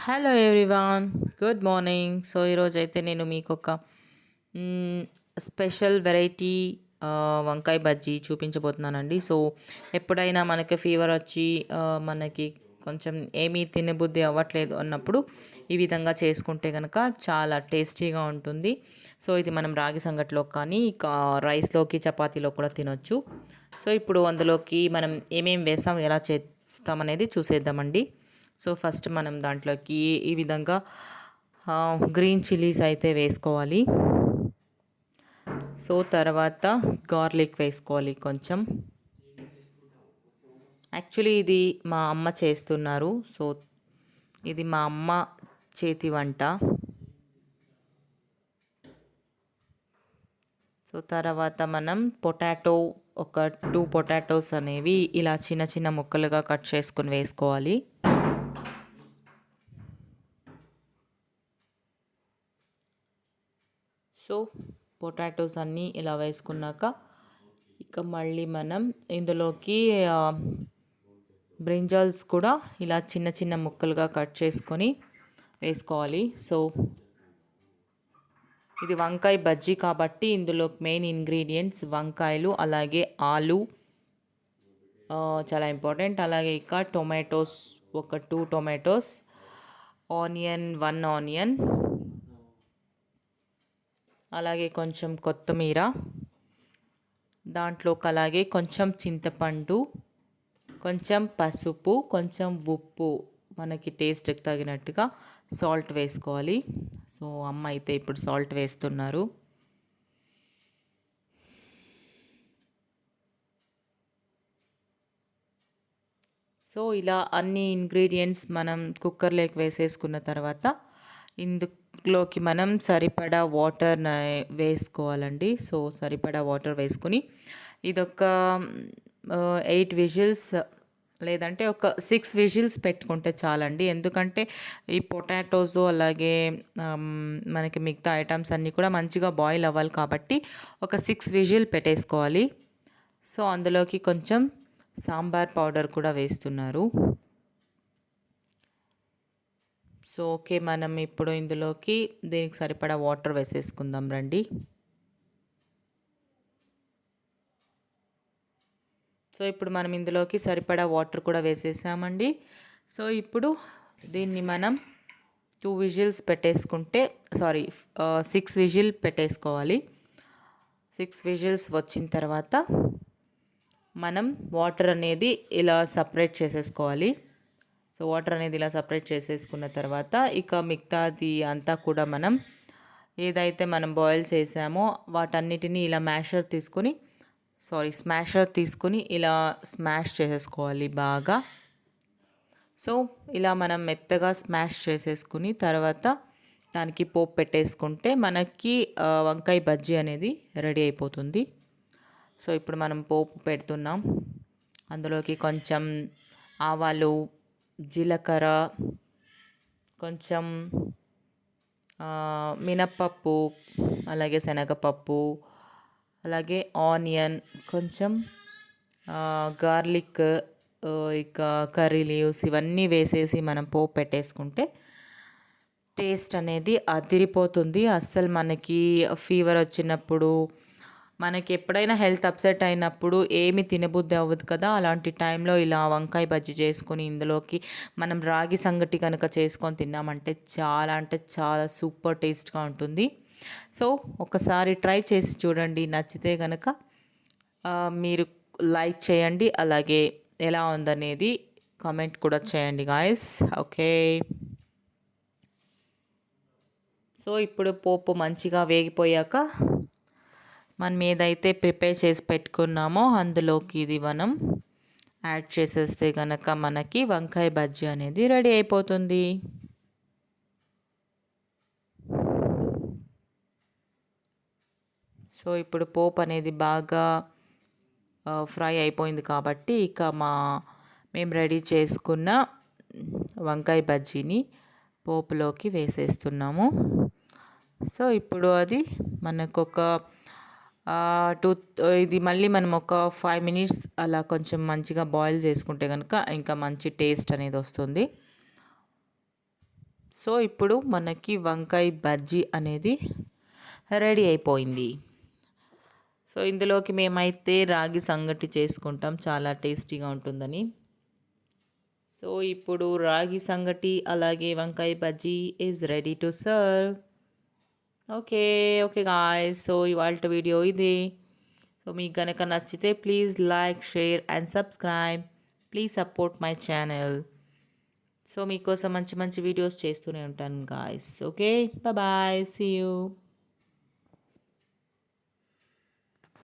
Hello everyone, good morning. So ఈరోజు అయితే నేను మీకు ఒక స్పెషల్ వెరైటీ వంకాయ బజ్జీ చూపించబోతున్నానండి. సో ఎప్పుడైనా మనకి ఫీవర్ వచ్చి మనకి కొంచెం ఏమీ తినబుద్ధి అవ్వట్లేదు అన్నప్పుడు ఈ విధంగా చేసుకుంటే కనుక చాలా టేస్టీగా ఉంటుంది. సో ఇది మనం రాగి సంగట్లో కానీ రైస్లోకి చపాతీలో కూడా తినొచ్చు. సో ఇప్పుడు అందులోకి మనం ఏమేమి వేస్తాం, ఎలా చేస్తామనేది చూసేద్దామండి. సో ఫస్ట్ మనం దాంట్లోకి ఈ విధంగా గ్రీన్ చిల్లీస్ అయితే వేసుకోవాలి. సో తర్వాత గార్లిక్ వేసుకోవాలి కొంచెం. యాక్చువల్లీ ఇది మా అమ్మ చేస్తున్నారు. సో ఇది మా అమ్మ చేతి వంట. సో తర్వాత మనం ఒక 2 పొటాటోస్ అనేవి ఇలా చిన్న చిన్న ముక్కలుగా కట్ చేసుకొని వేసుకోవాలి. సో పొటాటోస్ అన్నీ ఇలా వేసుకున్నాక ఇక మళ్ళీ మనం ఇందులోకి బ్రింజాల్స్ కూడా ఇలా చిన్న చిన్న ముక్కలుగా కట్ చేసుకొని వేసుకోవాలి. సో ఇది వంకాయ బజ్జీ కాబట్టి ఇందులో మెయిన్ ఇంగ్రీడియంట్స్ వంకాయలు, అలాగే ఆలు చాలా ఇంపార్టెంట్. అలాగే ఇక టొమాటోస్ ఒక 2 టొమాటోస్, ఆనియన్ 1 ఆనియన్, అలాగే కొంచెం కొత్తిమీర, దాంట్లోకి అలాగే కొంచెం చింతపండు, కొంచెం పసుపు, కొంచెం ఉప్పు, మనకి టేస్ట్కి తగినట్టుగా సాల్ట్ వేసుకోవాలి. సో అమ్మ అయితే ఇప్పుడు సాల్ట్ వేస్తున్నారు. సో ఇలా అన్ని ఇంగ్రీడియంట్స్ మనం కుక్కర్లోకి వేసేసుకున్న తర్వాత ఇందులోకి మనం సరిపడా వాటర్ వేసుకోవాలండి. సో సరిపడా వాటర్ వేసుకుని ఇదొక 8 విజిల్స్ లేదంటే ఒక 6 విజిల్స్ పెట్టుకుంటే చాలండి. ఎందుకంటే ఈ పొటాటోస్ అలాగే మనకి మిగతా ఐటమ్స్ అన్నీ కూడా మంచిగా బాయిల్ అవ్వాలి కాబట్టి ఒక 6 విజిల్ పెట్టేసుకోవాలి. సో అందులోకి కొంచెం సాంబార్ పౌడర్ కూడా వేస్తున్నారు. సో ఓకే, మనం ఇప్పుడు ఇందులోకి దీనికి సరిపడా వాటర్ వేసేసుకుందాం రండి. సో ఇప్పుడు మనం ఇందులోకి సరిపడా వాటర్ కూడా వేసేసామండి. సో ఇప్పుడు దీన్ని మనం 2 విజిల్స్ పెట్టేసుకుంటే 6 విజిల్ పెట్టేసుకోవాలి. 6 విజిల్స్ వచ్చిన తర్వాత మనం వాటర్ అనేది ఇలా సపరేట్ చేసేసుకోవాలి. సో వాటర్ అనేది ఇలా సపరేట్ చేసేసుకున్న తర్వాత ఇక మిగతాది అంతా కూడా మనం ఏదైతే మనం బాయిల్ చేసామో వాటన్నిటిని ఇలా స్మాషర్ తీసుకొని ఇలా స్మాష్ చేసేసుకోవాలి బాగా. సో ఇలా మనం మెత్తగా స్మాష్ చేసేసుకుని తర్వాత దానికి పోపు పెట్టేసుకుంటే మనకి వంకాయ బజ్జీ అనేది రెడీ అయిపోతుంది. సో ఇప్పుడు మనం పోపు పెడుతున్నాం. అందులోకి కొంచెం ఆవాలు, జీలకర్ర, కొంచెం మినప్పప్పు, అలాగే శనగపప్పు, అలాగే ఆనియన్, కొంచెం గార్లిక్, ఇక కర్రీ లీవ్స్ ఇవన్నీ వేసేసి మనం పోపు పెట్టేసుకుంటే టేస్ట్ అనేది అదిరిపోతుంది. అస్సలు మనకి ఫీవర్ వచ్చినప్పుడు, మనకి ఎప్పుడైనా హెల్త్ అప్సెట్ అయినప్పుడు ఏమి తినబుద్ధి అవ్వదు కదా, అలాంటి టైంలో ఇలా వంకాయ బజ్జీ చేసుకొని ఇందులోకి మనం రాగి సంగటి కనుక చేసుకొని తిన్నామంటే చాలా అంటే చాలా సూపర్ టేస్ట్గా ఉంటుంది. సో ఒకసారి ట్రై చేసి చూడండి. నచ్చితే కనుక మీరు లైక్ చేయండి, అలాగే ఎలా ఉందనేది కామెంట్ కూడా చేయండి గాయస్. ఓకే, సో ఇప్పుడు పోపు మంచిగా వేగిపోయాక మనం ఏదైతే ప్రిపేర్ చేసి పెట్టుకున్నామో అందులోకి ఇది మనం యాడ్ చేసేస్తే కనుక మనకి వంకాయ బజ్జీ అనేది రెడీ అయిపోతుంది. సో ఇప్పుడు పోపు అనేది బాగా ఫ్రై అయిపోయింది కాబట్టి ఇక మేము రెడీ చేసుకున్న వంకాయ బజ్జీని పోపులోకి వేసేస్తున్నాము. సో ఇప్పుడు అది మనకొక ఇది మళ్ళీ మనం ఒక 5 మినిట్స్ అలా కొంచెం మంచిగా బాయిల్ చేసుకుంటే కనుక ఇంకా మంచి టేస్ట్ అనేది వస్తుంది. సో ఇప్పుడు మనకి వంకాయ బజ్జీ అనేది రెడీ అయిపోయింది. సో ఇందులోకి మేమైతే రాగి సంగటి చేసుకుంటాం, చాలా టేస్టీగా ఉంటుందని. సో ఇప్పుడు రాగి సంగటి అలాగే వంకాయ బజ్జీ is ready to serve. Okay okay guys, so ఇవాళ వీడియో ఇది. సో మీకు కనుక నచ్చితే please like, share and subscribe. Please support my channel. So మీకోసం మంచి మంచి వీడియోస్ చేస్తూనే ఉంటాను guys. Okay, bye, see you.